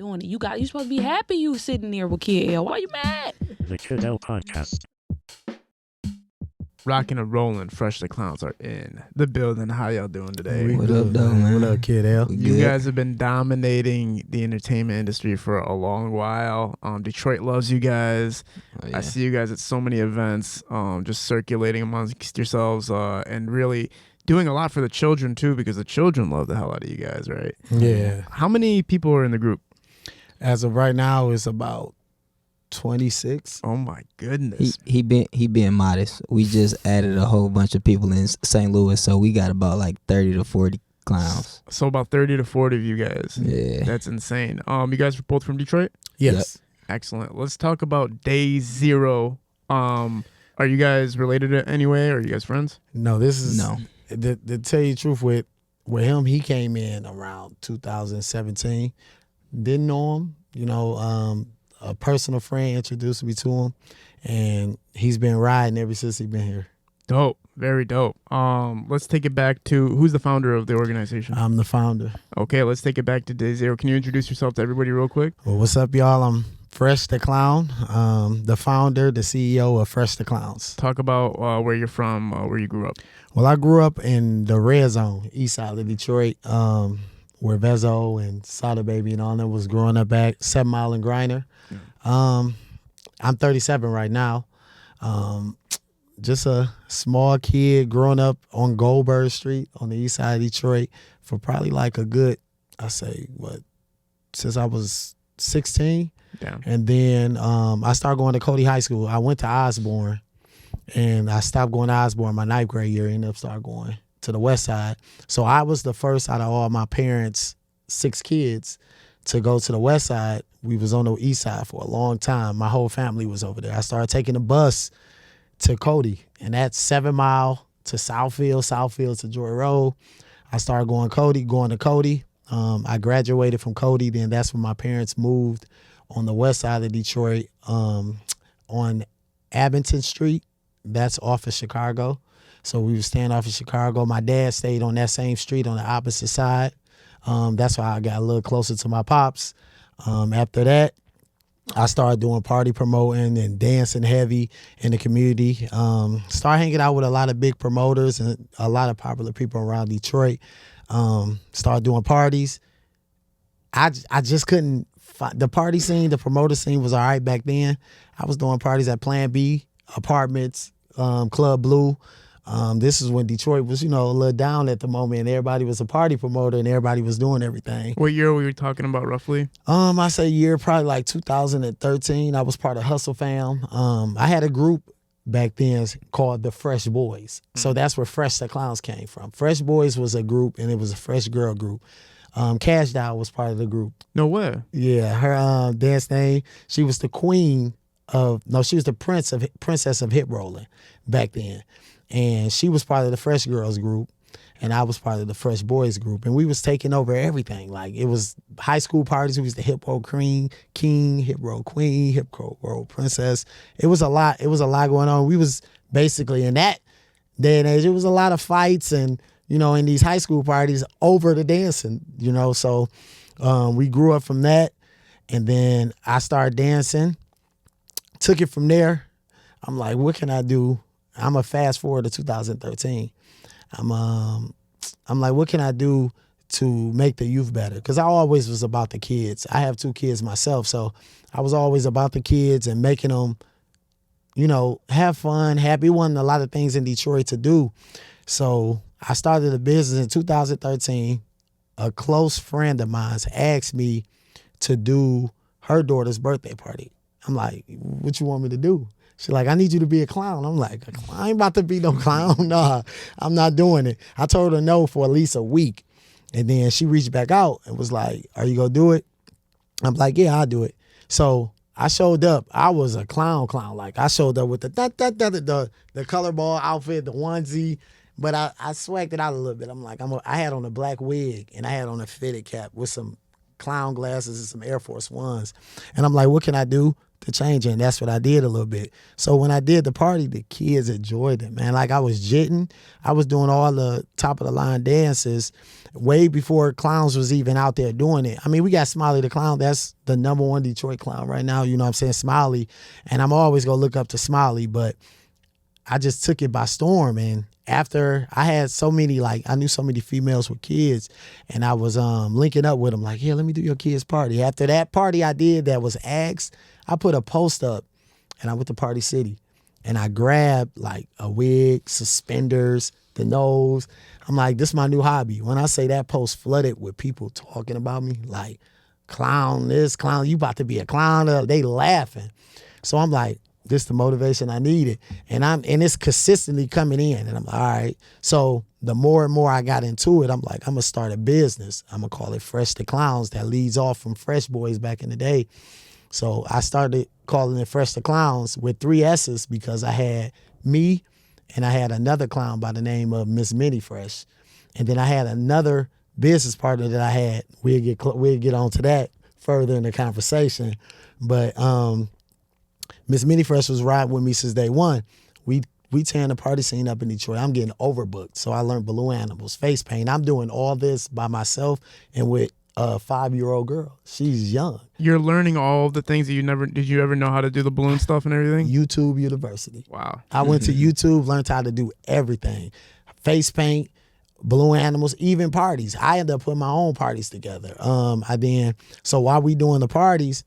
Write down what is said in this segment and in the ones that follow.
doing it. You supposed to be happy you sitting there with Kid L. Why you mad? The Kid L Podcast. Rocking and rolling, Fresh the Clowns are in the building. How y'all doing today? What up, though, man? What up, Kid L? You guys have been dominating the entertainment industry for a long while. Detroit loves you guys. Oh, yeah. I see you guys at so many events, just circulating amongst yourselves, and really doing a lot for the children too, because the children love the hell out of you guys, right? Yeah. How many people are in the group? As of right now, it's about 26. Oh my goodness. He being modest. We just added a whole bunch of people in St. Louis, so we got about like 30 to 40 clowns. So about 30 to 40 of you guys. Yeah. That's insane. You guys are both from Detroit? Yes. Excellent. Let's talk about day zero. Are you guys related in any way? Are you guys friends? No, this is No. To tell you the truth, with him, he came in around 2017. Didn't know him, a personal friend introduced me to him, and he's been riding ever since he's been here. Dope. Very dope. Let's take it back to who's the founder of the organization? I'm the founder. Okay, let's take it back to day zero. Can you introduce yourself to everybody real quick? Well, what's up, y'all? I'm Fresh the Clown, the founder, the CEO of Fresh the Clowns. Talk about where you're from, where you grew up. Well, I grew up in the red zone, east side of Detroit, where Vezo and Sada Baby and all that was growing up at 7 Mile and Griner. I'm 37 right now. Just a small kid growing up on Goldberg Street on the east side of Detroit for probably like a good, since I was 16. Damn. And then I started going to Cody High School. I went to Osborne, and I stopped going to Osborne my 9th grade year. Ended up starting going to the west side. So I was the first out of all my parents' 6 kids to go to the west side. We was on the east side for a long time. My whole family was over there. I started taking the bus to Cody, and that's 7 Mile to Southfield to Joy Road. I started going to Cody. I graduated from Cody. Then that's when my parents moved on the west side of Detroit, on Abington Street. That's off of Chicago. So we were staying off of Chicago. My dad stayed on that same street on the opposite side. That's why I got a little closer to my pops. After that, I started doing party promoting and dancing heavy in the community. Started hanging out with a lot of big promoters and a lot of popular people around Detroit. Started doing parties. I just couldn't find the party scene. The promoter scene was all right back then. I was doing parties at Plan B, Apartments, Club Blue. This is when Detroit was, a little down at the moment, and everybody was a party promoter and everybody was doing everything. What year were we talking about roughly? I say year probably like 2013. I was part of Hustle Fam. I had a group back then called the Fresh Boys. So that's where Fresh the Clowns came from. Fresh Boys was a group, and it was a Fresh Girl group. Cash Doll was part of the group. No way. Yeah, her dance name, she was the she was the princess of hip rolling back then. And she was part of the Fresh Girls group, and I was part of the Fresh Boys group. And we was taking over everything. Like, it was high school parties. We was the hip roll king, hip roll queen, hip roll princess. It was a lot. It was a lot going on. We was basically, in that day and age, it was a lot of fights and, in these high school parties over the dancing, So we grew up from that. And then I started dancing, took it from there. I'm like, what can I do? I'm a fast forward to 2013. I'm like, what can I do to make the youth better? Because I always was about the kids. I have 2 kids myself, so I was always about the kids and making them, have fun, happy. Wasn't a lot of things in Detroit to do. So I started a business in 2013. A close friend of mine asked me to do her daughter's birthday party. I'm like, what you want me to do? She's like, I need you to be a clown. I'm like, I ain't about to be no clown. Nah, I'm not doing it. I told her no for at least a week. And then she reached back out and was like, are you going to do it? I'm like, yeah, I'll do it. So I showed up. I was a clown. Like, I showed up with the color ball outfit, the onesie. But I swagged it out a little bit. I'm like, I had on a black wig, and I had on a fitted cap with some clown glasses and some Air Force Ones. And I'm like, what can I do to change it. And that's what I did a little bit. So when I did the party, the kids enjoyed it, man. Like I was jitting. I was doing all the top of the line dances way before clowns was even out there doing it. I mean, we got Smiley the Clown. That's the #1 Detroit clown right now. You know what I'm saying? Smiley. And I'm always going to look up to Smiley, but I just took it by storm. And after I had so many, like, I knew so many females with kids, and I was linking up with them, like, yeah, let me do your kids' party. After that party I did that was asked, I put a post up, and I went to Party City, and I grabbed, like, a wig, suspenders, the nose. I'm like, this is my new hobby. When I say that post flooded with people talking about me, like, clown this, clown, you about to be a clown. They laughing. So I'm like, this the motivation I needed. And it's consistently coming in. And I'm like, all right. So the more and more I got into it, I'm like, I'm gonna start a business. I'm gonna call it Fresh to Clowns. That leads off from Fresh Boys back in the day. So I started calling it Fresh to Clowns with 3 S's because I had me and I had another clown by the name of Miss Minnie Fresh. And then I had another business partner that I had. We'll get onto that further in the conversation. But Miss Minnie Fresh was riding with me since day one. We tearing the party scene up in Detroit. I'm getting overbooked. So I learned balloon animals, face paint. I'm doing all this by myself and with a 5-year-old girl. She's young. You're learning all the things that did you ever know how to do the balloon stuff and everything? YouTube University. Wow. I went to YouTube, learned how to do everything. Face paint, balloon animals, even parties. I ended up putting my own parties together. So while we doing the parties,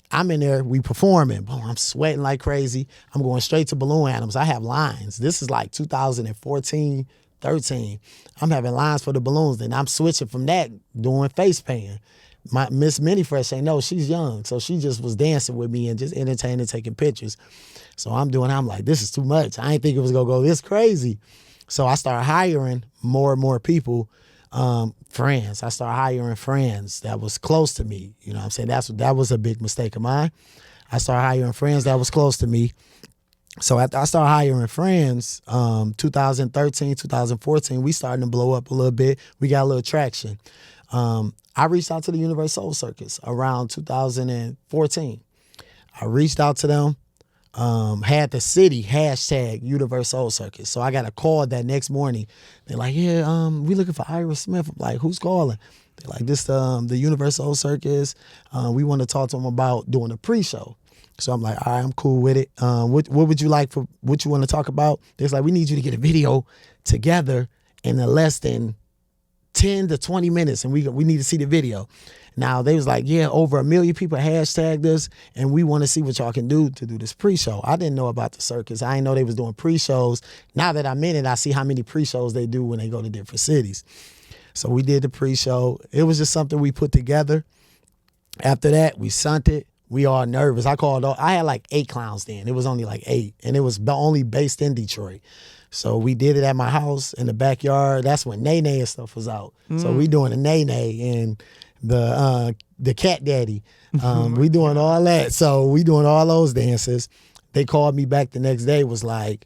I'm in there, we performing. Boom, I'm sweating like crazy. I'm going straight to balloon animals. I have lines. This is like 2014, 13. I'm having lines for the balloons. Then I'm switching from that, doing face painting. My Miss Minnie Fresh ain't know, she's young. So she just was dancing with me and just entertaining, taking pictures. So I'm like, this is too much. I didn't think it was gonna go this crazy. So I started hiring more and more people, friends. I started hiring friends that was close to me. You know what I'm saying? That was a big mistake of mine. I started hiring friends that was close to me. So after I started hiring friends, 2013, 2014, we started to blow up a little bit. We got a little traction. I reached out to the Universal Circus around 2014. I reached out to them. Had the city hashtag Universal Circus. So I got a call that next morning. They're like, yeah, we looking for Ira Smith. I'm like, who's calling? They're like, this the Universal Circus. We want to talk to them about doing a pre-show. So I'm like, all right, I'm cool with it. What would you like for what you want to talk about? They're like, we need you to get a video together in less than 10 to 20 minutes, and we need to see the video. Now, they was like, yeah, over 1 million people hashtagged us, and we want to see what y'all can do to do this pre-show. I didn't know about the circus. I didn't know they was doing pre-shows. Now that I'm in it, I see how many pre-shows they do when they go to different cities. So we did the pre-show. It was just something we put together. After that, we sent it. We all nervous. I had like 8 clowns then. It was only like 8, and it was only based in Detroit. So we did it at my house in the backyard. That's when Nene and stuff was out. So we doing a Nene and the Cat Daddy. We doing all that. So we doing all those dances. They called me back the next day, was like,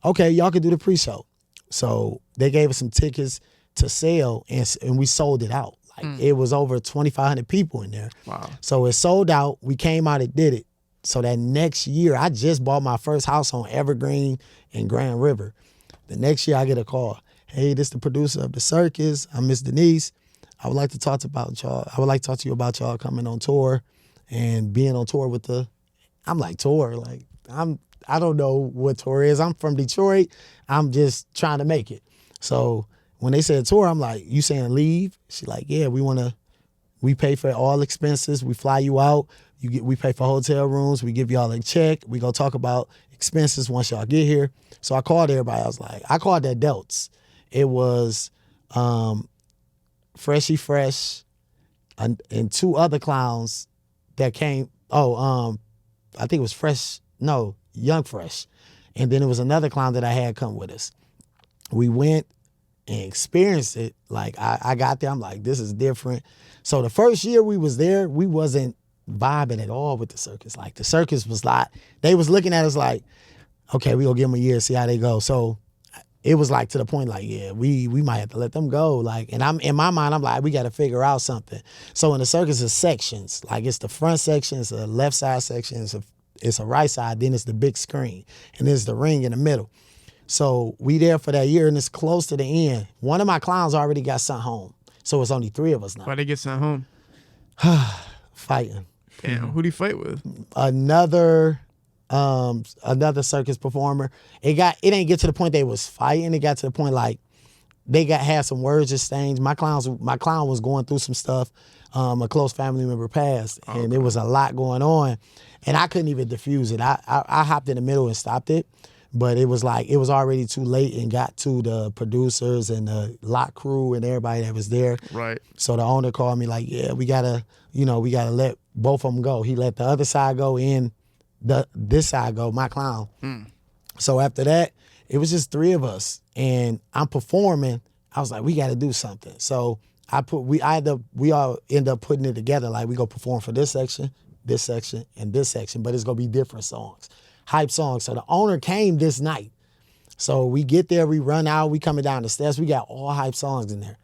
okay, y'all can do the pre-show. So they gave us some tickets to sell, and we sold it out. Like it was over 2,500 people in there. Wow. So it sold out. We came out and did it. So that next year, I just bought my first house on Evergreen and Grand River. The next year, I get a call. Hey, this is the producer of the circus. I'm Miss Denise. I would like to talk about y'all. I would like to talk to you about y'all coming on tour and being on tour with I'm like, tour? Like, I don't know what tour is. I'm from Detroit. I'm just trying to make it. So when they said tour, I'm like, you saying leave? She like, yeah, we pay for all expenses. We fly you out. We pay for hotel rooms. We give y'all a check. We go talk about expenses once y'all get here. So I called everybody. I called the adults. It was Freshy Fresh and 2 other clowns that came. I think it was Young Fresh. And then it was another clown that I had come with us. We went and experienced it. Like I got there, I'm like, this is different. So the first year we was there, we wasn't vibing at all with the circus. Like the circus was like, they was looking at us like, okay, we gonna give them a year, see how they go. So it was like to the point like, yeah, we might have to let them go. Like, and I'm in my mind, I'm like, we got to figure out something. So in the circus, it's sections. Like it's the front section, it's a left side section, It's a right side, then it's the big screen, and there's the ring in the middle. So we there for that year, and it's close to the end. One of my clowns already got sent home, so it's only 3 of us now. Why'd they get sent home? Fighting. Damn, who'd he fight with? Another circus performer. It didn't get to the point they was fighting. It got to the point like they had some words exchanged. My clown was going through some stuff. A close family member passed, and there was a lot going on, and I couldn't even diffuse it. I hopped in the middle and stopped it, but it was already too late and got to the producers and the lot crew and everybody that was there. Right. So the owner called me like, yeah, we gotta let both of them go. He let the other side go and this side go, my clown. So after that, it was just 3 of us, and I'm performing. I was like, we got to do something. So we all end up putting it together. Like, we go perform for this section, and this section, but it's gonna be different songs, hype songs. So the owner came this night. So we get there, we run out, we coming down the steps. We got all hype songs in there.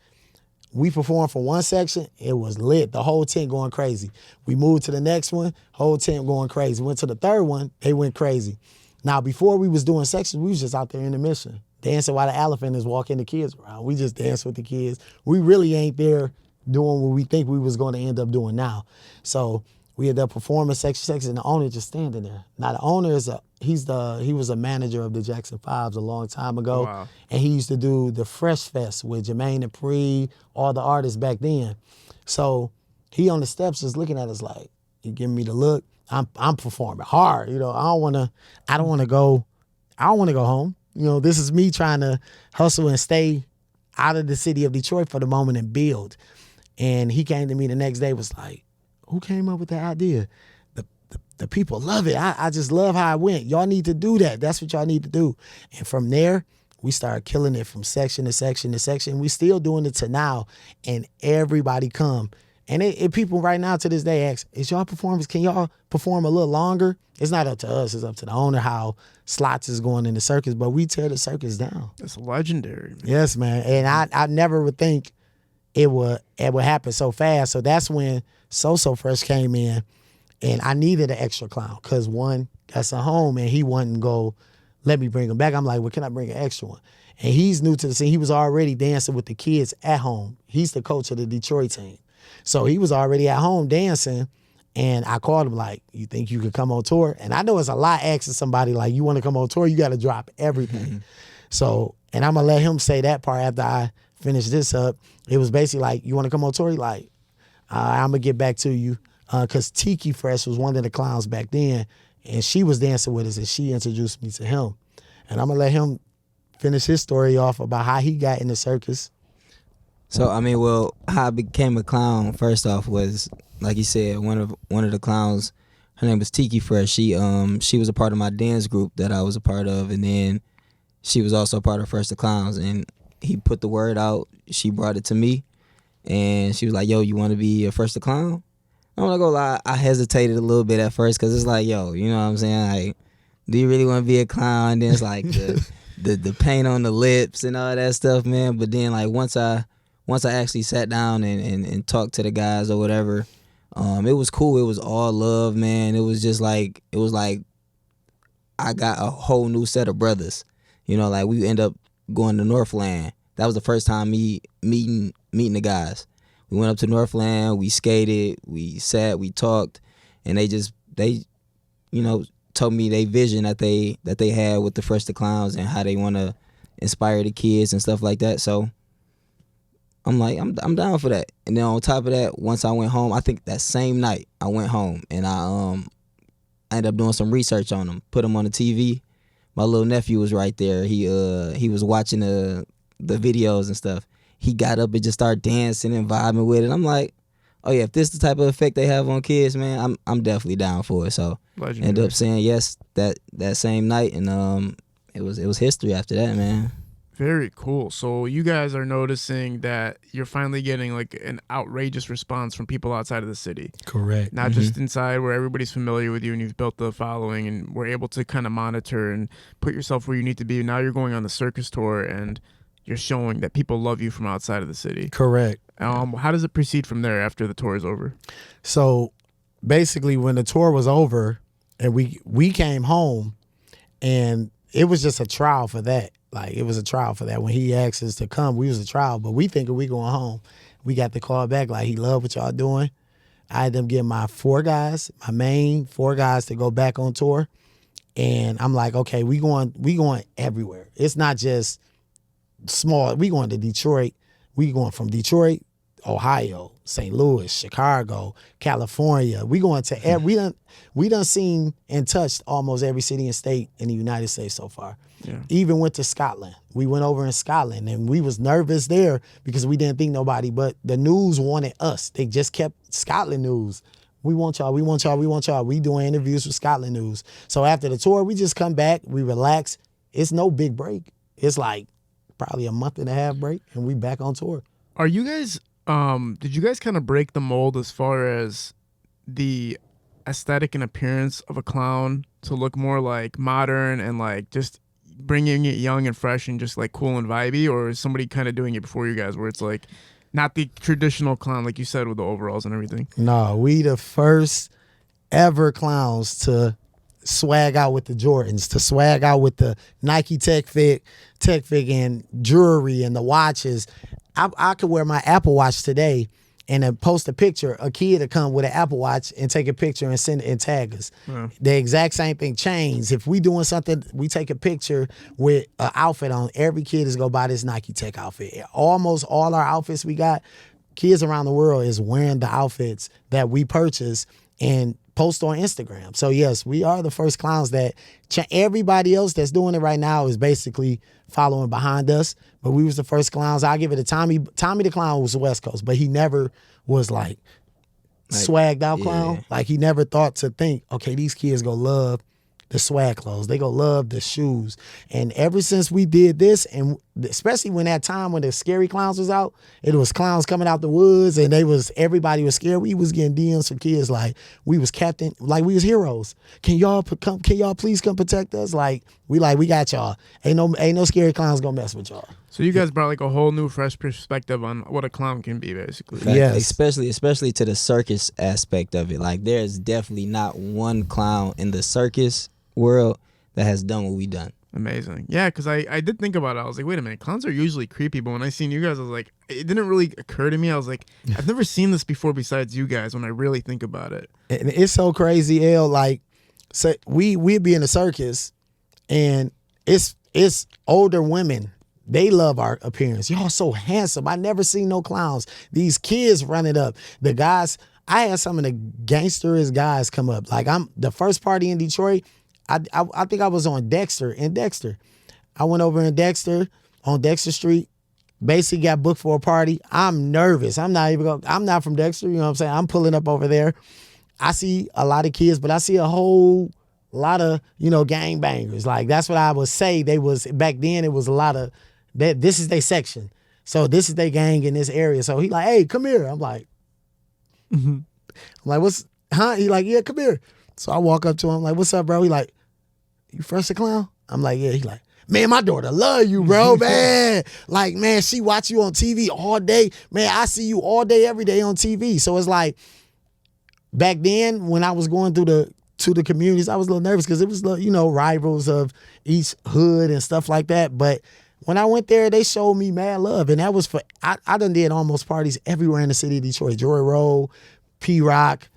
We performed for one section, it was lit. The whole tent going crazy. We moved to the next one, whole tent going crazy. Went to the third one, they went crazy. Now, before we was doing sections, we was just out there in the mission, dancing while the elephant is walking the kids around. We just dance with the kids. We really ain't there doing what we think we was going to end up doing now. So we ended up performing section, and the owner just standing there. Now, the owner he was a manager of the Jackson Fives a long time ago. Wow. And he used to do the Fresh Fest with Jermaine Dupri, all the artists back then. So he on the steps just looking at us like, he giving me the look. I'm performing hard, I don't want to go home. This is me trying to hustle and stay out of the city of Detroit for the moment and build. And he came to me the next day, was like, who came up with that idea? The people love it. I just love how it went. Y'all need to do that. That's what y'all need to do. And from there, we started killing it from section to section to section. We still doing it to now, and everybody come. And people right now to this day ask, is y'all performance, can y'all perform a little longer? It's not up to us, it's up to the owner how slots is going in the circus, but we tear the circus down. That's legendary, man. Yes, man. And I never would think it would happen so fast. So that's when So Fresh came in, and I needed an extra clown because one got sent home and he wouldn't go, let me bring him back. I'm like, well, can I bring an extra one? And he's new to the scene. He was already dancing with the kids at home. He's the coach of the Detroit team. So he was already at home dancing, and I called him like, you think you could come on tour? And I know it's a lot asking somebody like, you want to come on tour? You got to drop everything. So, and I'm going to let him say that part after I finish this up. It was basically like, you want to come on tour? He like, I'm going to get back to you. Because Tiki Fresh was one of the clowns back then, and she was dancing with us, and she introduced me to him. And I'm going to let him finish his story off about how he got in the circus. So how I became a clown first off was, like you said, one of the clowns, her name was Tiki Fresh. She was a part of my dance group that I was a part of, and then she was also a part of First of Clowns. And he put the word out. She brought it to me, and she was like, "Yo, you want to be a First of Clown?" I'm not gonna lie, I hesitated a little bit at first because it's like, yo, you know what I'm saying? Like, do you really want to be a clown? And then it's like the paint on the lips and all that stuff, man. But then like once I actually sat down and talked to the guys or whatever, it was cool. It was all love, man. It was like I got a whole new set of brothers. Like we end up going to Northland. That was the first time me meeting the guys. We went up to Northland, we skated, we sat, we talked, and they told me their vision that they had with the Fresh to Clowns and how they want to inspire the kids and stuff like that. So I'm like, I'm down for that. And then on top of that, once I went home, I think that same night I went home and I ended up doing some research on them, put them on the TV. My little nephew was right there. He was watching the videos and stuff. He got up and just started dancing and vibing with it. I'm like, oh yeah, if this is the type of effect they have on kids, man, I'm definitely down for it. So ended up saying yes that same night, and it was history after that, man. Very cool. So you guys are noticing that you're finally getting like an outrageous response from people outside of the city. Correct. Not just inside where everybody's familiar with you and you've built the following and we're able to kind of monitor and put yourself where you need to be. Now you're going on the circus tour and you're showing that people love you from outside of the city. Correct. How does it proceed from there after the tour is over? So basically when the tour was over, and we came home, and it was just a trial for that. Like, it was a trial for that. When he asked us to come, we was a trial, but we thinking we going home. We got the call back, like, he loved what y'all doing. I had them get my main 4 guys to go back on tour. And I'm like, okay, we going everywhere. It's not just small. We going to Detroit. We going from Detroit, Ohio, St. Louis, Chicago, California. We going to we done seen and touched almost every city and state in the United States so far. Yeah. Even went to Scotland. We went over in Scotland, and we was nervous there because we didn't think nobody, but the news wanted us. They just kept Scotland news. We want y'all, we want y'all, we want y'all. We doing interviews with Scotland news. So after the tour, we just come back, we relax. It's no big break. It's like probably a month and a half break, and we back on tour. Are you guys, did you guys kind of break the mold as far as the aesthetic and appearance of a clown to look more like modern and like just bringing it young and fresh and just like cool and vibey? Or is somebody kind of doing it before you guys where it's like not the traditional clown like you said with the overalls and everything? No, we the first ever clowns to swag out with the Jordans, to swag out with the Nike Tech Fit and jewelry and the watches. I could wear my Apple Watch today and then post a picture, a kid to come with an Apple Watch and take a picture and send it and tag us. Yeah. The exact same thing. Chains. If we doing something, we take a picture with an outfit on. Every kid is going to buy this Nike Tech outfit. Almost all our outfits we got, kids around the world is wearing the outfits that we purchase and post on Instagram. So yes, we are the first clowns that everybody else that's doing it right now is basically following behind us. But we was the first clowns. I'll give it to Tommy. Tommy the Clown was the West Coast, but he never was like swagged out clown. Yeah. Like he never thought to think, okay, these kids gonna love the swag clothes. They gonna love the shoes. And ever since we did this, and especially when that time when the Scary Clowns was out, it was clowns coming out the woods and everybody was scared. We was getting DMs from kids like we was captain, like we was heroes. Can y'all please come protect us? Like we got y'all. Ain't no scary clowns gonna mess with y'all. So you guys brought like a whole new fresh perspective on what a clown can be basically. Fact, Yes. especially to the circus aspect of it. Like there's definitely not one clown in the circus world that has done what we done. Amazing. Yeah, because I did think about it. I was like, wait a minute, clowns are usually creepy, but when I seen you guys, I was like, it didn't really occur to me. I was like, I've never seen this before besides you guys when I really think about it. And it's so crazy, L. Like, so we'd be in a circus, and it's older women. They love our appearance. Y'all so handsome. I never seen no clowns. These kids running up. The guys, I had some of the gangsterest guys come up. Like the first party in Detroit, I think I was on Dexter. I went over in Dexter on Dexter Street. Basically got booked for a party. I'm nervous. I'm not from Dexter. You know what I'm saying? I'm pulling up over there. I see a lot of kids, but I see a whole lot of, gangbangers. Like that's what I would say. They was back then. It was a lot of that. This is their section. So this is their gang in this area. So he like, hey, come here. I'm like, what's, huh? He like, yeah, come here. So I walk up to him like, what's up, bro? He like, you fresh a clown? I'm like, yeah. He like, man, my daughter love you, bro, man. Like, man, she watch you on TV all day. Man, I see you all day, every day on TV. So it's like, back then when I was going through the communities, I was a little nervous because it was, rivals of each hood and stuff like that. But when I went there, they showed me mad love. And that was I done did almost parties everywhere in the city of Detroit. Joy Road, P-Rock,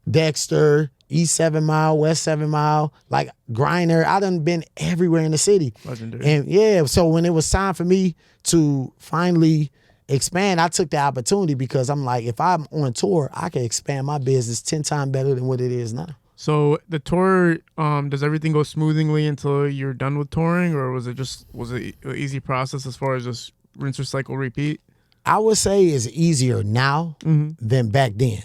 Dexter, East 7 Mile, West 7 Mile, like Griner. I done been everywhere in the city. Legendary. And yeah, so when it was time for me to finally expand, I took the opportunity because I'm like, if I'm on tour, I can expand my business 10 times better than what it is now. So the tour, does everything go smoothly until you're done with touring, or was it an easy process as far as just rinse, recycle, repeat? I would say it's easier now than back then.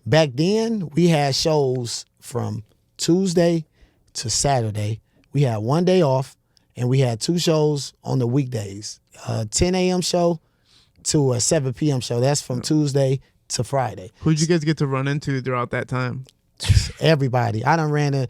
Back then, we had shows from Tuesday to Saturday. We had one day off, and we had 2 shows on the weekdays. A 10 a.m. show to a 7 p.m. show. That's from Tuesday to Friday. Who'd you guys get to run into throughout that time? Everybody. I done ran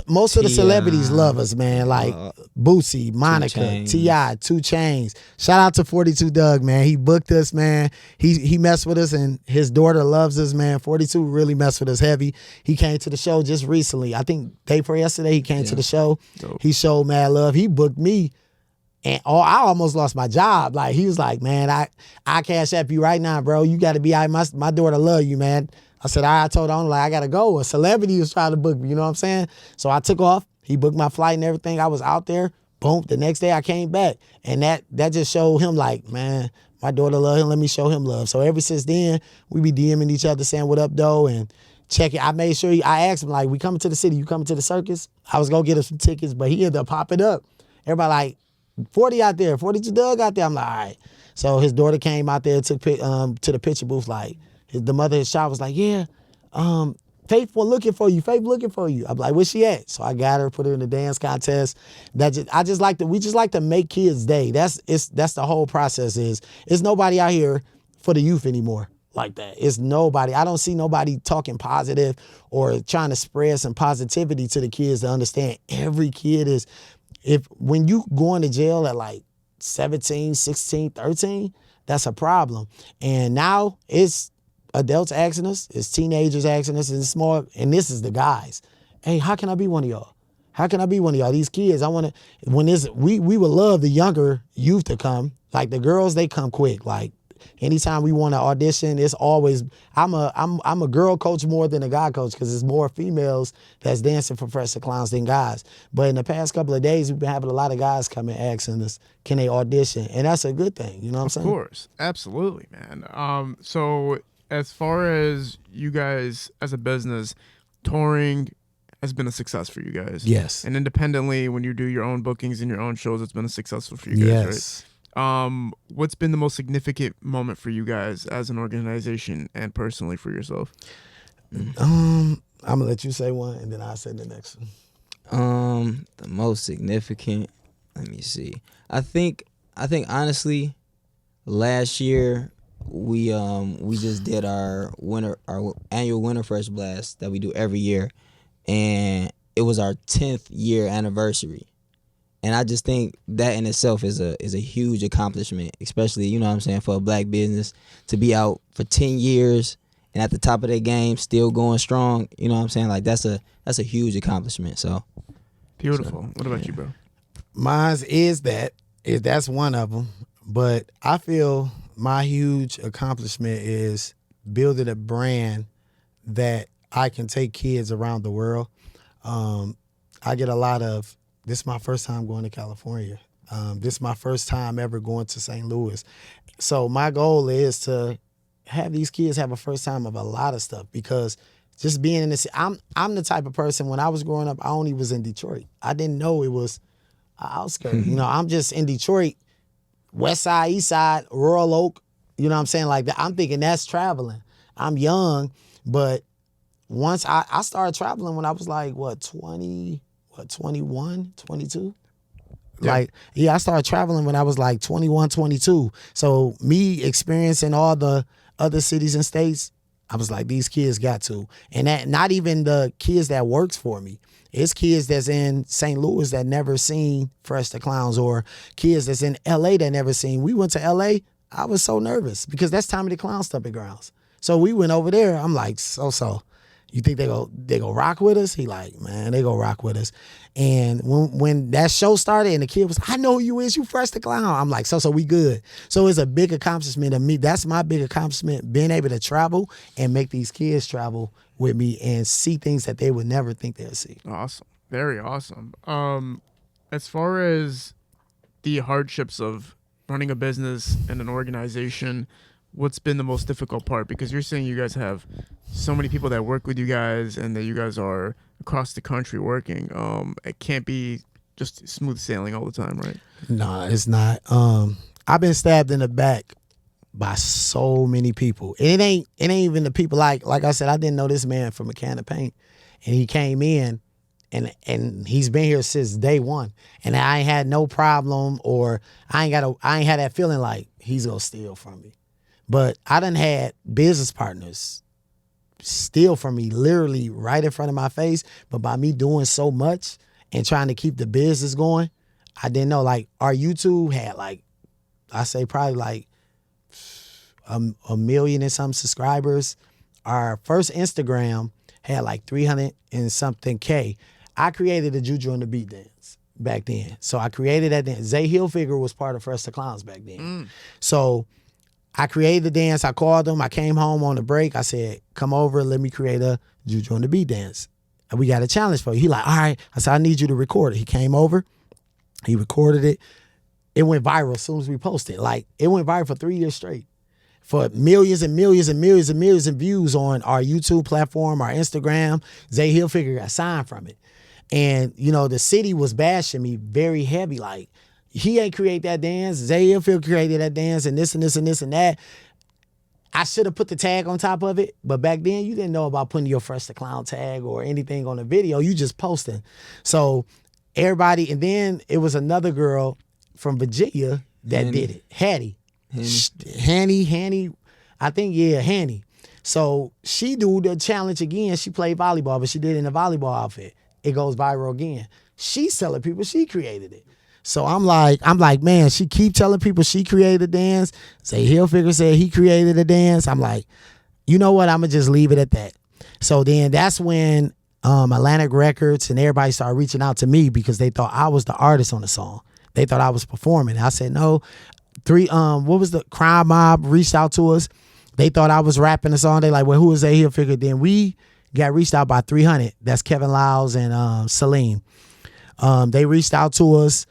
most of the celebrities T.I., love us, man. Like Boosie, Monica, Chainz. T.I., 2 Chainz. Shout out to 42 Doug, man. He booked us, man. He messed with us, and his daughter loves us, man. 42 really messed with us heavy. He came to the show just recently. I think day before yesterday, he came to the show. Dope. He showed mad love. He booked me. And I almost lost my job. Like, he was like, man, I cash app you right now, bro. You got to be out. My daughter love you, man. I said, I told her, like, I got to go. A celebrity was trying to book me, you know what I'm saying? So I took off. He booked my flight and everything. I was out there. Boom. The next day I came back. And that just showed him, like, man, my daughter love him. Let me show him love. So ever since then, we be DMing each other saying, what up, though? And check it. I made sure, I asked him, like, we coming to the city. You coming to the circus? I was going to get us some tickets, but he ended up popping up. Everybody like, 40 out there, 42 Doug out there. I'm like, all right. So his daughter came out there, took to the picture booth. Like, the mother of his child was like, yeah, Faith was looking for you. Faith looking for you. I'm like, where's she at? So I got her, put her in the dance contest. We just like to make kids' day. That's the whole process. It's nobody out here for the youth anymore like that. It's nobody. I don't see nobody talking positive or trying to spread some positivity to the kids to understand every kid is. When you going to jail at like 17, 16, 13, that's a problem. And now it's adults asking us, it's teenagers asking us, it's small, and this is the guys. Hey, how can I be one of y'all? How can I be one of y'all? These kids, we would love the younger youth to come. Like the girls, they come quick. Like anytime we want to audition, it's always, I'm a girl coach more than a guy coach because it's more females that's dancing for Fresh the Clowns than guys. But in the past couple of days, we've been having a lot of guys come and asking us, can they audition? And that's a good thing, you know what I'm saying? Of course, absolutely, man. So as far as you guys as a business, touring has been a success for you guys. Yes. And independently, when you do your own bookings and your own shows, it's been a successful for you guys, Yes. right? What's been the most significant moment for you guys as an organization and personally for yourself? I'm gonna let you say one, and then I'll say the next one. The most significant. Let me see. I think honestly, last year we just did our annual Winter Fresh Blast that we do every year, and it was our 10th year anniversary. And I just think that in itself is a huge accomplishment, especially, you know what I'm saying, for a black business to be out for 10 years and at the top of their game, still going strong. You know what I'm saying? Like that's a huge accomplishment. So Beautiful. What about you, bro? Mine that's one of them. But I feel my huge accomplishment is building a brand that I can take kids around the world. I get a lot of, this is my first time going to California. This is my first time ever going to St. Louis. So my goal is to have these kids have a first time of a lot of stuff, because just being in this, I'm the type of person, when I was growing up, I only was in Detroit. I didn't know it was an outskirt. You know, I'm just in Detroit, West Side, East Side, Royal Oak. You know what I'm saying? Like that. I'm thinking that's traveling. I'm young, but once I started traveling when I was like, 21, 22? Yeah. I started traveling when I was like 21, 22. So me experiencing all the other cities and states, I was like, these kids got to. And that, not even the kids that works for me. It's kids that's in St. Louis that never seen Fresh the Clowns, or kids that's in LA that never seen. We went to LA. I was so nervous because that's Tommy the Clown Stomping Grounds. So we went over there. I'm like, so. You think they go rock with us? He like, man, they go rock with us. And when that show started and the kid was, I know who you is, you Fresh the Clown. I'm like, so we good. So it's a big accomplishment of me. That's my big accomplishment, being able to travel and make these kids travel with me and see things that they would never think they'd see. Awesome. Very awesome. As far as the hardships of running a business and an organization, what's been the most difficult part? Because you're saying you guys have so many people that work with you guys and that you guys are across the country working. It can't be just smooth sailing all the time, right? No, it's not. I've been stabbed in the back by so many people. And it ain't even the people like I said, I didn't know this man from a can of paint. And he came in and he's been here since day one. And I ain't had no problem, or I ain't had that feeling like he's gonna steal from me. But I done had business partners steal from me literally right in front of my face. But by me doing so much and trying to keep the business going, I didn't know, like, our YouTube had like, I say probably like a million and some subscribers. Our first Instagram had like 300 and something K. I created the Juju and the Beat dance back then. So I created that dance. Zay Hilfiger was part of Fresh to Clowns back then. So I created the dance. I called him. I came home on the break. I said, come over, let me create a Juju and the Beat dance. And we got a challenge for you. He like, all right. I said, I need you to record it. He came over. He recorded it. It went viral as soon as we posted. Like, it went viral for 3 years straight. For millions and millions and millions and millions of views on our YouTube platform, our Instagram. Zay Hilfiger got signed from it. And, you know, the city was bashing me very heavy. Like, he ain't create that dance. Zay Hilfiger created that dance and this and this and this and that. I should have put the tag on top of it. But back then, you didn't know about putting your Fresh to Clown tag or anything on the video. You just posting. So everybody, and then it was another girl from Virginia that did it. Hattie. Hanny. I think, yeah, Hanny. So she do the challenge again. She played volleyball, but she did it in a volleyball outfit. It goes viral again. She's telling people she created it. So I'm like, man, she keep telling people she created a dance. Zay Hilfiger said he created a dance. I'm like, you know what? I'm going to just leave it at that. So then that's when Atlantic Records and everybody started reaching out to me because they thought I was the artist on the song. They thought I was performing. I said, no. What was the Crime Mob reached out to us. They thought I was rapping the song. They like, well, who is Zay Hilfiger? Then we got reached out by 300. That's Kevin Lyles and Salim. They reached out to us.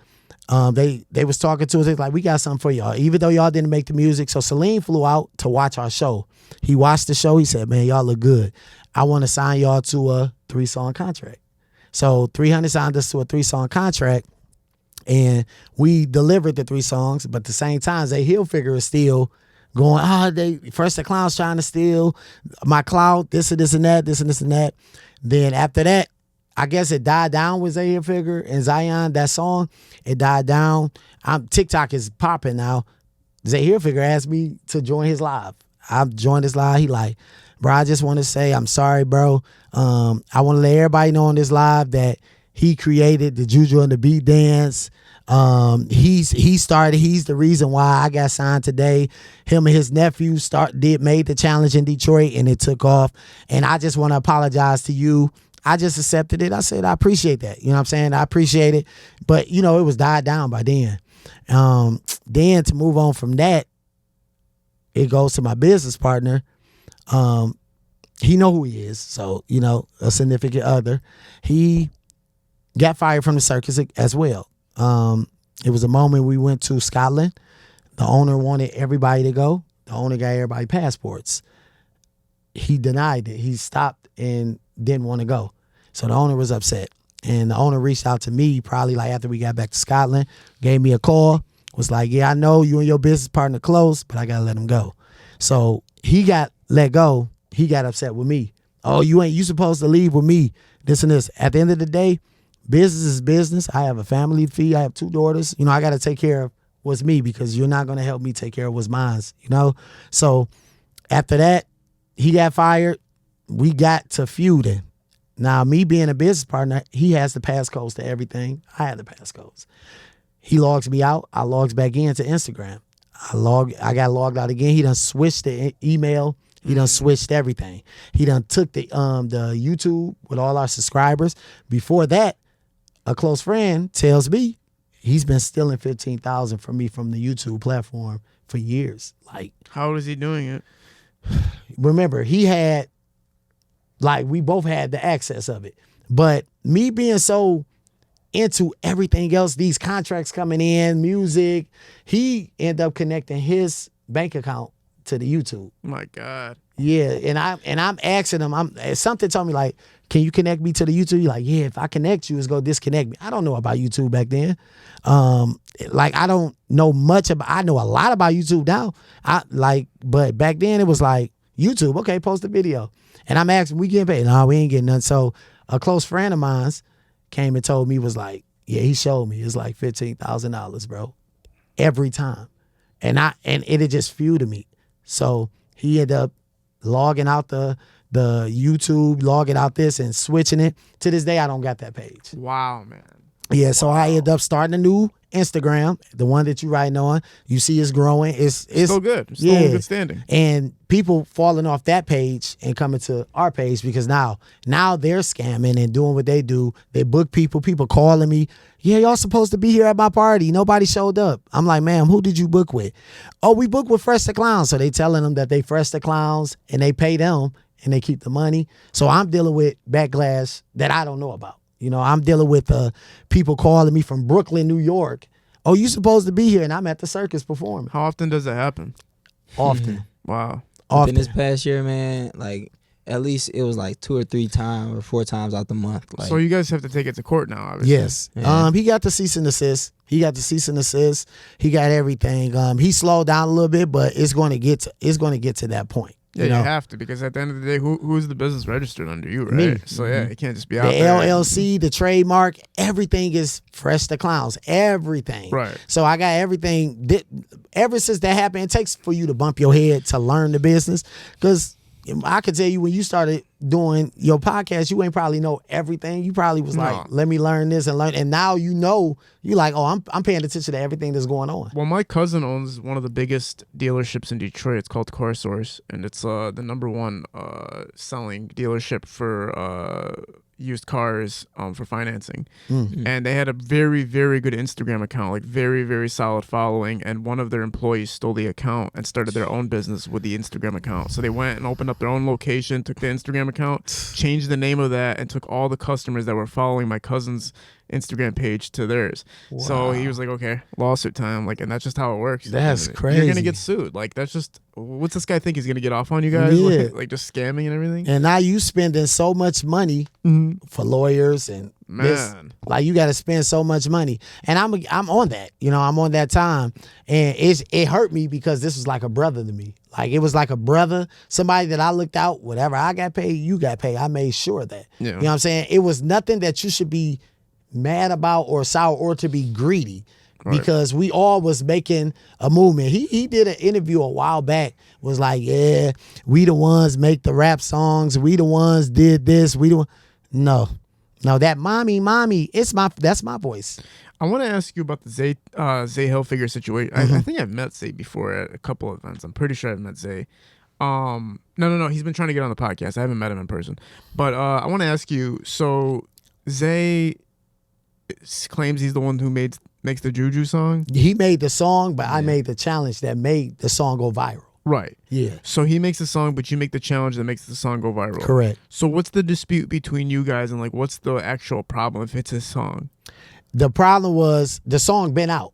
They was talking to us. They like, we got something for y'all, even though y'all didn't make the music. So Salim flew out to watch our show. He watched the show. He said, man, y'all look good. I want to sign y'all to a 3-song contract. So 300 signed us to a 3-song contract. And we delivered the 3 songs, but at the same time, Zay Hilfiger is still going, they Fresh the Clowns trying to steal my clout, this and this and that, this and this and that. Then after that, I guess it died down with Zay Hilfiger and Zion, that song. It died down. TikTok is popping now. Zay Hilfiger asked me to join his live. I've joined his live. He like, bro, I just want to say I'm sorry, bro. I want to let everybody know on this live that he created the Juju and the Beat dance. He's the reason why I got signed today. Him and his nephew made the challenge in Detroit and it took off. And I just want to apologize to you. I just accepted it. I said, I appreciate that. You know what I'm saying? I appreciate it. But, you know, it was died down by then. Then to move on from that, it goes to my business partner. He know who he is. So, you know, a significant other. He got fired from the circus as well. It was a moment we went to Scotland. The owner wanted everybody to go. The owner got everybody passports. He denied it. He stopped and didn't want to go. So the owner was upset. And the owner reached out to me probably like after we got back to Scotland, gave me a call, was like, yeah, I know you and your business partner close, but I got to let him go. So he got let go. He got upset with me. Oh, you supposed to leave with me, this and this. At the end of the day, business is business. I have a family to feed. I have 2 daughters. You know, I got to take care of what's me because you're not going to help me take care of what's mine, you know? So after that, he got fired. We got to feuding. Now, me being a business partner, he has the passcodes to everything. I had the passcodes. He logs me out. I logs back into Instagram. I got logged out again. He done switched the email. He done switched everything. He done took the YouTube with all our subscribers. Before that, a close friend tells me he's been stealing $15,000 from me from the YouTube platform for years. Like, How is he doing it? remember, he had, like, we both had the access of it. But me being so into everything else, these contracts coming in, music, he ended up connecting his bank account to the YouTube. My God. Yeah, and I'm asking him. Something told me like, can you connect me to the YouTube? He's like, yeah, if I connect you, it's gonna disconnect me. I don't know about YouTube back then. Like I don't know much about. I know a lot about YouTube now. But back then it was like YouTube. Okay, post a video, and I'm asking, we getting paid? No, we ain't getting none. So a close friend of mine's came and told me, was like, yeah, he showed me. It's like $15,000, bro, every time, and it had just fueled me. So he ended up logging out the the YouTube, logging out this and switching it. To this day, I don't got that page. Wow, man. Yeah, so I ended up starting a new Instagram, the one that you writing on. You see it's growing. It's Still good. Still in good standing. And people falling off that page and coming to our page because now they're scamming and doing what they do. They book people calling me, yeah, y'all supposed to be here at my party. Nobody showed up. I'm like, ma'am, who did you book with? Oh, we booked with Fresh the Clowns. So they telling them that they Fresh the Clowns and they pay them and they keep the money. So I'm dealing with backlash that I don't know about. You know, I'm dealing with people calling me from Brooklyn, New York. Oh, you supposed to be here, and I'm at the circus performing. How often does that happen? Often. Wow. Within this past year, man, like at least it was like 2 or 3 times or 4 times out the month. Like, so you guys have to take it to court now, obviously. Yes. Yeah. He got the cease and desist. He got everything. He slowed down a little bit, but it's going to get to that point. Yeah, you know? you have to, because at the end of the day, who's the business registered under you, right? Me. So yeah, it can't just be The out there. LLC, the trademark, everything is Fresh the Clowns. Everything. Right. So I got everything. Ever since that happened, it takes for you to bump your head to learn the business. Because I could tell you when you started doing your podcast, you ain't probably know everything. You probably was like, let me learn this and learn. And now you know, you like, oh, I'm paying attention to everything that's going on. Well, my cousin owns one of the biggest dealerships in Detroit. It's called Car Source, and it's the #1 selling dealership for used cars for financing. And they had a very, very good Instagram account, like very, very solid following, and one of their employees stole the account and started their own business with the Instagram account. So they went and opened up their own location, took the Instagram account, changed the name of that, and took all the customers that were following my cousin's Instagram page to theirs. Wow. So he was like, okay, lawsuit time. Like, and that's just how it works. That's crazy. You're gonna get sued. Like, that's just, what's this guy think he's gonna get off on you guys? Yeah. Like just scamming and everything. And now you spending so much money for lawyers and this. Like, you got to spend so much money. And I'm on that. You know, I'm on that time. And it hurt me because this was like a brother to me. Like, it was like a brother, somebody that I looked out, whatever I got paid, you got paid. I made sure of that. Yeah. You know what I'm saying? It was nothing that you should be mad about or sour or to be greedy. Right. Because we all was making a movement. He did an interview a while back, was like, yeah, we the ones make the rap songs. We the ones did this. No, that mommy, that's my voice. I want to ask you about the Zay Hilfiger situation. I think I've met Zay before at a couple of events. I'm pretty sure I've met Zay. No. He's been trying to get on the podcast. I haven't met him in person. But I want to ask you, so Zay claims he's the one who makes the Juju song? He made the song, but I made the challenge that made the song go viral. Right. Yeah. So he makes the song, but you make the challenge that makes the song go viral. Correct. So what's the dispute between you guys, and like what's the actual problem if it's his song? The problem was the song been out.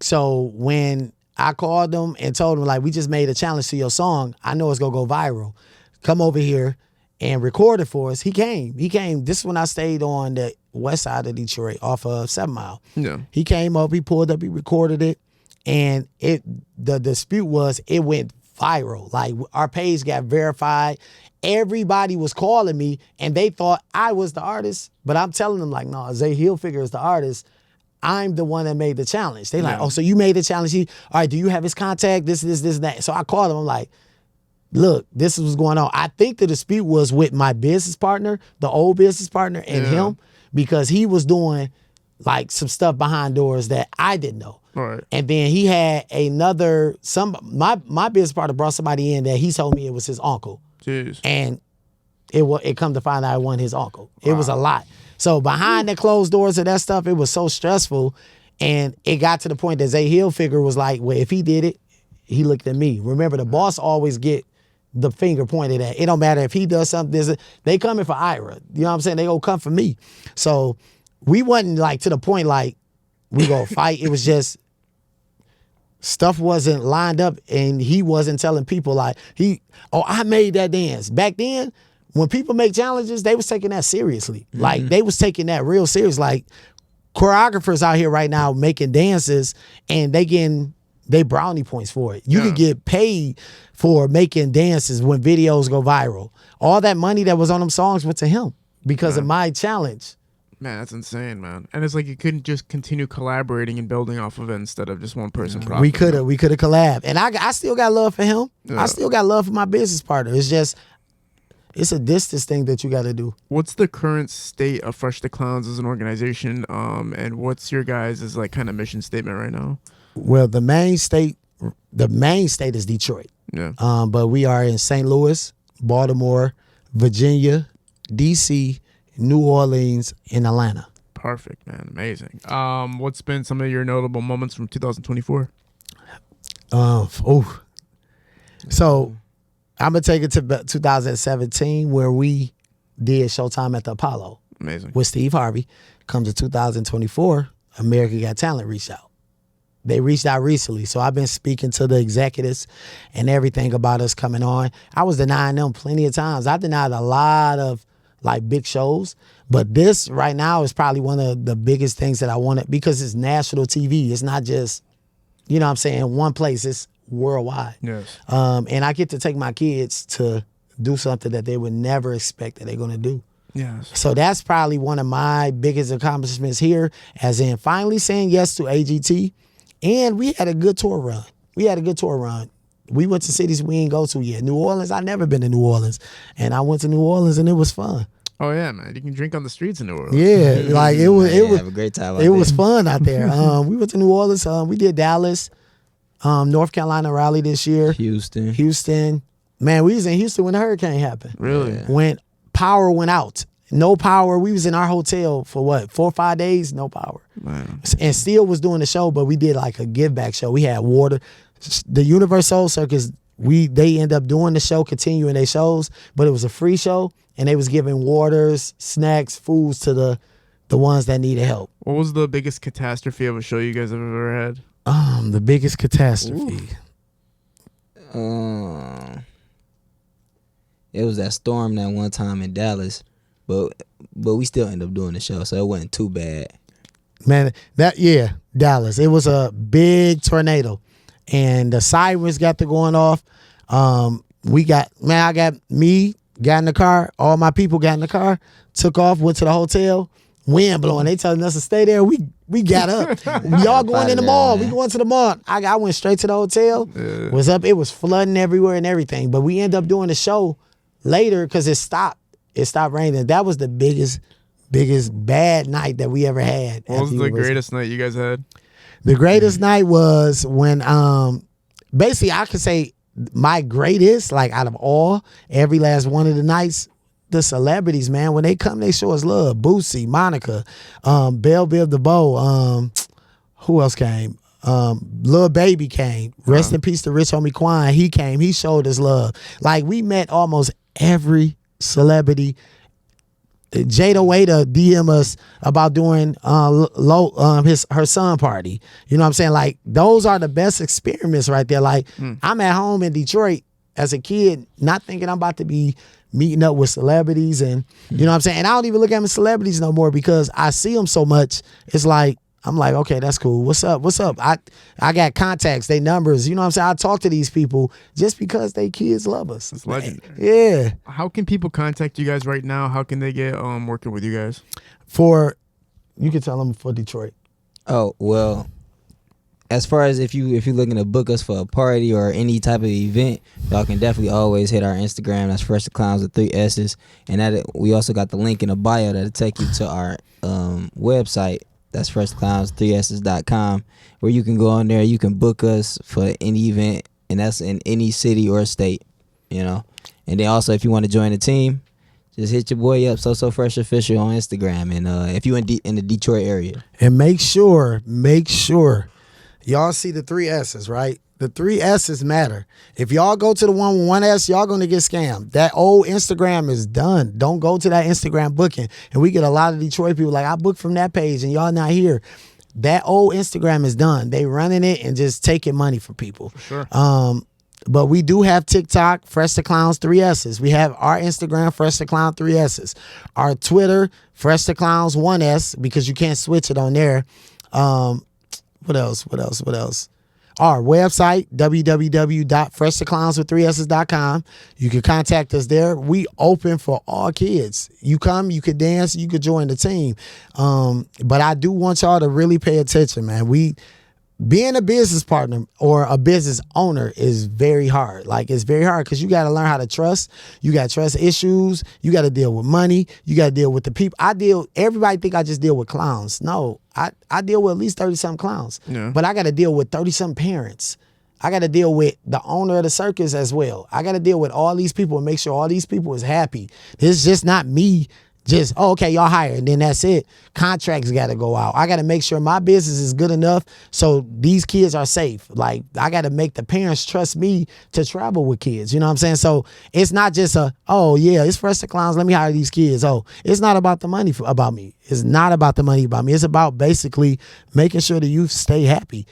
So when I called him and told him, like, we just made a challenge to your song, I know it's gonna go viral. Come over here and record it for us. He came. This is when I stayed on the west side of Detroit off of 7 Mile. Yeah. He came up, he pulled up, he recorded it, and the dispute was it went viral. Like, our page got verified. Everybody was calling me and they thought I was the artist, but I'm telling them, like, no, Zay Hilfiger is the artist. I'm the one that made the challenge. They like, oh, so you made the challenge. All right, do you have his contact? This, that. So I called him. I'm like, look, this is what's going on. I think the dispute was with my business partner, the old business partner, and him, because he was doing like some stuff behind doors that I didn't know. Right. And then he had my business partner brought somebody in that he told me it was his uncle. Jeez. And it come to find out it wasn't his uncle. Wow. It was a lot. So behind the closed doors of that stuff, it was so stressful. And it got to the point that Zay Hilfiger was like, well, if he did it, he looked at me. Remember, the boss always get the finger pointed at. It don't matter if he does something. They coming for Ira. You know what I'm saying? They gonna come for me. So we wasn't like to the point like we gonna fight. It was just stuff wasn't lined up, and he wasn't telling people like I made that dance. Back then, when people make challenges, they was taking that seriously. Mm-hmm. Like, they was taking that real serious. Like, choreographers out here right now making dances, and they brownie points for it. You could get paid for making dances when videos go viral. All that money that was on them songs went to him because of my challenge. Man, that's insane, man. And it's like you couldn't just continue collaborating and building off of it instead of just one person profiting. We could have collabed. And I still got love for him. Yeah. I still got love for my business partner. It's just It's a distance thing that you got to do. What's the current state of Fresh to Clowns as an organization? And what's your guys' like kind of mission statement right now? Well, the main state is Detroit. Yeah. But we are in St. Louis, Baltimore, Virginia, DC, New Orleans, and Atlanta. Perfect, man. Amazing. What's been some of your notable moments from 2024? So I'm gonna take it to 2017 where we did Showtime at the Apollo Amazing. with Steve Harvey. Comes to 2024, America Got Talent reached out. They reached out recently, so I've been speaking to the executives and everything about us coming on. I was denying them plenty of times. I denied a lot of like big shows, but this right now is probably one of the biggest things that I wanted because it's national TV. It's not just, you know what I'm saying, one place. It's worldwide. Yes. And I get to take my kids to do something that they would never expect that they're going to do. Yes. So that's probably one of my biggest accomplishments here, as in finally saying yes to AGT. And we had a good tour run. We went to cities we ain't go to yet. New Orleans, I never been to New Orleans. And I went to New Orleans and it was fun. Oh yeah, man. You can drink on the streets in New Orleans. Yeah, like it was have a great time. it was fun out there. We went to New Orleans. We did Dallas, North Carolina, Raleigh this year. Houston. Man, we was in Houston when the hurricane happened. Really? When power went out. No power. We was in our hotel for what, 4 or 5 days? No power. Man. And still was doing the show, but we did like a give back show. We had water. The Universal Circus, they end up doing the show, continuing their shows, but it was a free show, and they was giving waters, snacks, foods to the ones that needed help. What was the biggest catastrophe of a show you guys have ever had? The biggest catastrophe. It was that storm that one time in Dallas, but we still ended up doing the show, so it wasn't too bad. Man, Dallas. It was a big tornado, and the sirens got to going off. I got in the car. All my people got in the car, took off, went to the hotel. Wind blowing. They telling us to stay there. We got up. Y'all going in the mall. We going to the mall. I went straight to the hotel. Was up. It was flooding everywhere and everything. But we ended up doing the show later because it stopped. It stopped raining. That was the biggest bad night that we ever had. What was the greatest night you guys had? The greatest night was when basically I could say my greatest, like out of all, every last one of the nights, the celebrities, man, when they come, they show us love. Boosie, Monica, Belle Biv DeVoe, who else came? Lil Baby came. Rest in peace to Rich Homie Quan. He came. He showed us love. Like we met almost every celebrity. Jada Waiter DM us about doing her son party. You know what I'm saying? Like those are the best experiments right there. Like I'm at home in Detroit as a kid, not thinking I'm about to be meeting up with celebrities, and you know what I'm saying? And I don't even look at them as celebrities no more because I see them so much. It's like, I'm like, okay, that's cool. What's up? I got contacts, they numbers. You know what I'm saying? I talk to these people just because they kids love us. It's legendary. Yeah. How can people contact you guys right now? How can they get working with you guys? You can tell them for Detroit. Oh, well, as far as if you're looking to book us for a party or any type of event, y'all can definitely always hit our Instagram. That's Fresh to Clowns with 3 S's. And we also got the link in the bio that'll take you to our website. That's freshclowns3ss.com, where you can go on there. You can book us for any event, and that's in any city or state, you know. And then also, if you want to join the team, just hit your boy up, So Fresh Official on Instagram. And if you in the Detroit area, and make sure y'all see the 3 S's, right? The 3 S's matter. If y'all go to the one with 1 S, y'all gonna get scammed. That old Instagram is done. Don't go to that Instagram booking. And we get a lot of Detroit people like, I booked from that page and y'all not here. That old Instagram is done. They running it and just taking money from people. For sure. But we do have TikTok, Fresh to Clowns 3 S's. We have our Instagram, Fresh to Clown 3 S's. Our Twitter, Fresh to Clowns 1 S, because you can't switch it on there. What else? Our website, www.freshtheclowns3ss.com. You can contact us there. We open for all kids. You come, you could dance, you could join the team. But I do want y'all to really pay attention, man. being a business partner or a business owner is very hard. Like, it's very hard because you got to learn how to trust. You got trust issues. You got to deal with money. You got to deal with the people. Everybody think I just deal with clowns. No, I deal with at least 30-something clowns. Yeah. But I got to deal with 30-something parents. I got to deal with the owner of the circus as well. I got to deal with all these people and make sure all these people is happy. It's just not me. Just, okay, y'all hire, and then that's it. Contracts got to go out. I got to make sure my business is good enough so these kids are safe. Like, I got to make the parents trust me to travel with kids. You know what I'm saying? So it's not just oh, yeah, it's Fresh to Clowns. Let me hire these kids. Oh, it's not about the money about me. It's not about the money about me. It's about basically making sure the youth stay happy.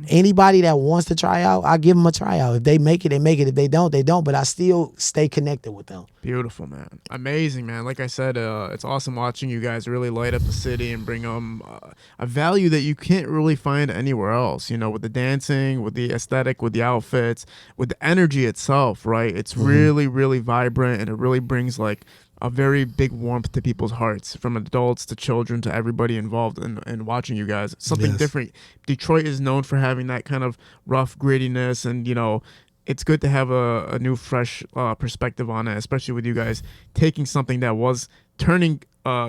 Anybody that wants to try out, I give them a tryout. If they make it, they make it. If they don't, they don't. But I still stay connected with them. Beautiful, man. Amazing, man. Like I said, it's awesome watching you guys really light up the city and bring a value that you can't really find anywhere else. You know, with the dancing, with the aesthetic, with the outfits, with the energy itself, right? It's really, really vibrant, and it really brings like a very big warmth to people's hearts, from adults to children to everybody involved in watching you guys. Something different. Detroit is known for having that kind of rough grittiness, and you know, it's good to have a new, fresh perspective on it, especially with you guys taking something that was turning,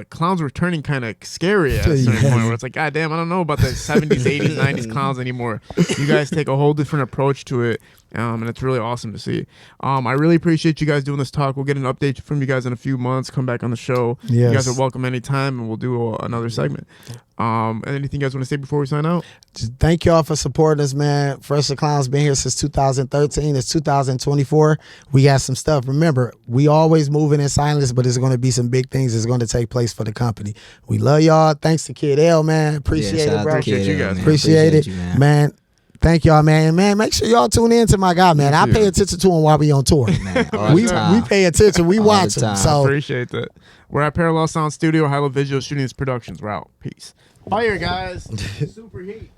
clowns were turning kind of scary at a certain point, where it's like, God damn, I don't know about the 70s, 80s, 90s clowns anymore. You guys take a whole different approach to it, and it's really awesome to see. I really appreciate you guys doing this talk. We'll get an update from you guys in a few months. Come back on the show. Yes. You guys are welcome anytime, and we'll do another segment. Anything you guys want to say before we sign out? Just thank y'all for supporting us, man. Fresh to Clowns been here since 2013. It's 2024. We got some stuff. Remember, we always moving in silence, but there's going to be some big things that's going to take place for the company. We love y'all. Thanks to Kid L, man. Appreciate it, bro. Appreciate you guys. Appreciate it, you, man. Thank y'all, man. And man, make sure y'all tune in to my guy, man. I pay attention to him while we on tour. Man, we pay attention. We watch him. So Appreciate that. We're at Parallel Sound Studio, Hilo Visual Shooting Productions. We're out. Peace. Fire, guys. Super heat.